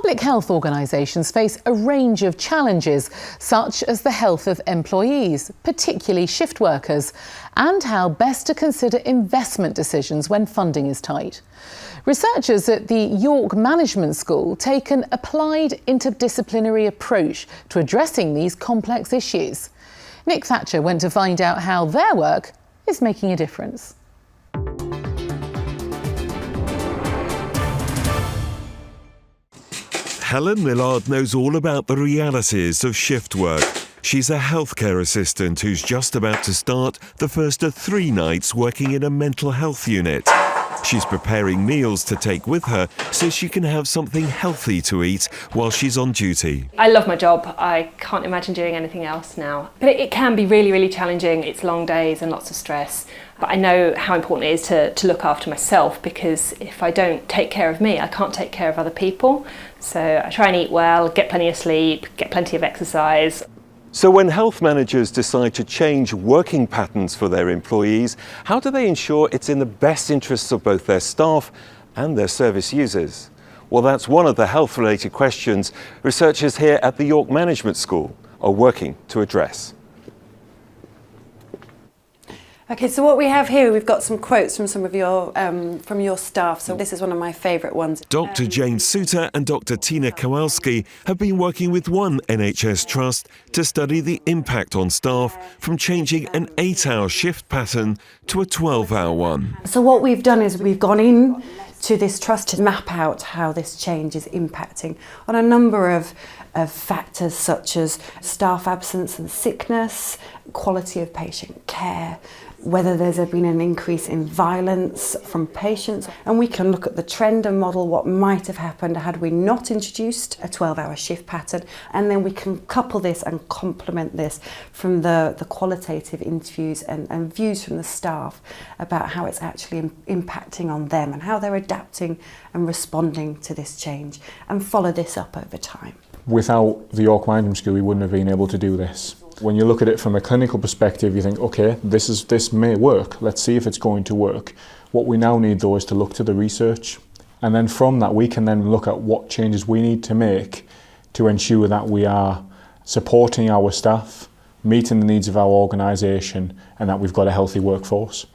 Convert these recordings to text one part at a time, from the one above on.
Public health organisations face a range of challenges, such as the health of employees, particularly shift workers, and how best to consider investment decisions when funding is tight. Researchers at the York Management School take an applied interdisciplinary approach to addressing these complex issues. Nick Thatcher went to find out how their work is making a difference. Helen Millard knows all about the realities of shift work. She's a healthcare assistant who's just about to start the first of 3 nights working in a mental health unit. She's preparing meals to take with her so she can have something healthy to eat while she's on duty. I love my job. I can't imagine doing anything else now. But it can be really, really challenging. It's long days and lots of stress. But I know how important it is to look after myself, because if I don't take care of me, I can't take care of other people. So I try and eat well, get plenty of sleep, get plenty of exercise. So when health managers decide to change working patterns for their employees, how do they ensure it's in the best interests of both their staff and their service users? Well, that's one of the health-related questions researchers here at the York Management School are working to address. Okay, so what we have here, we've got some quotes from some of your staff. So this is one of my favourite ones. Dr. Jane Suter and Dr. Tina Kowalski have been working with one NHS trust to study the impact on staff from changing an 8-hour shift pattern to a 12-hour one. So what we've done is we've gone in to this trust to map out how this change is impacting on a number of factors, such as staff absence and sickness, quality of patient care, whether there's been an increase in violence from patients, and we can look at the trend and model what might have happened had we not introduced a 12-hour shift pattern, and then we can couple this and complement this from the qualitative interviews and views from the staff about how it's actually impacting on them and how they're adapting and responding to this change, and follow this up over time. Without the York Management School, we wouldn't have been able to do this. When you look at it from a clinical perspective, you think, okay, this may work. Let's see if it's going to work. What we now need, though, is to look to the research. And then from that, we can then look at what changes we need to make to ensure that we are supporting our staff, meeting the needs of our organisation, and that we've got a healthy workforce.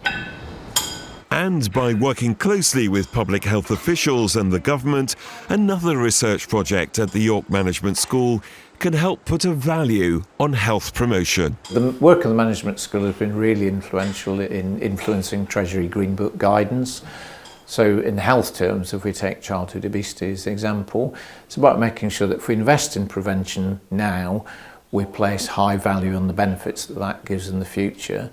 And by working closely with public health officials and the government, another research project at the York Management School can help put a value on health promotion. The work of the Management School has been really influential in influencing Treasury Green Book guidance. So in health terms, if we take childhood obesity as an example, it's about making sure that if we invest in prevention now, we place high value on the benefits that gives in the future.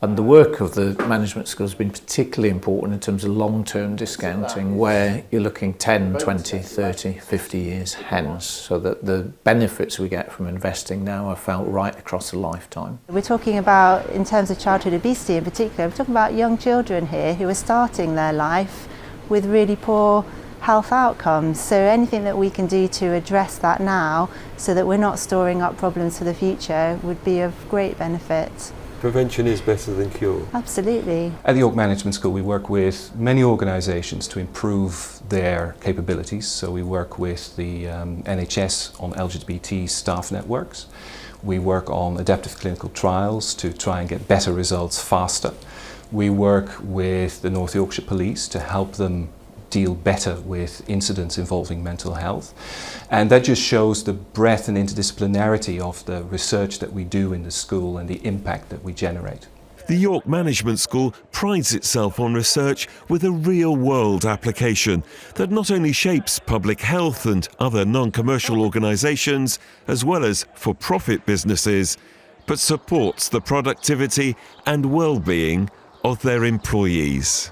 And the work of the Management School has been particularly important in terms of long-term discounting, where you're looking 10, 20, 30, 50 years hence, so that the benefits we get from investing now are felt right across a lifetime. We're talking about, in terms of childhood obesity in particular, we're talking about young children here who are starting their life with really poor health outcomes. So anything that we can do to address that now, so that we're not storing up problems for the future, would be of great benefit. Prevention is better than cure. Absolutely. At the York Management School, we work with many organisations to improve their capabilities. So we work with the NHS on LGBT staff networks. We work on adaptive clinical trials to try and get better results faster. We work with the North Yorkshire Police to help them deal better with incidents involving mental health. And that just shows the breadth and interdisciplinarity of the research that we do in the school and the impact that we generate. The York Management School prides itself on research with a real-world application that not only shapes public health and other non-commercial organisations, as well as for-profit businesses, but supports the productivity and well-being of their employees.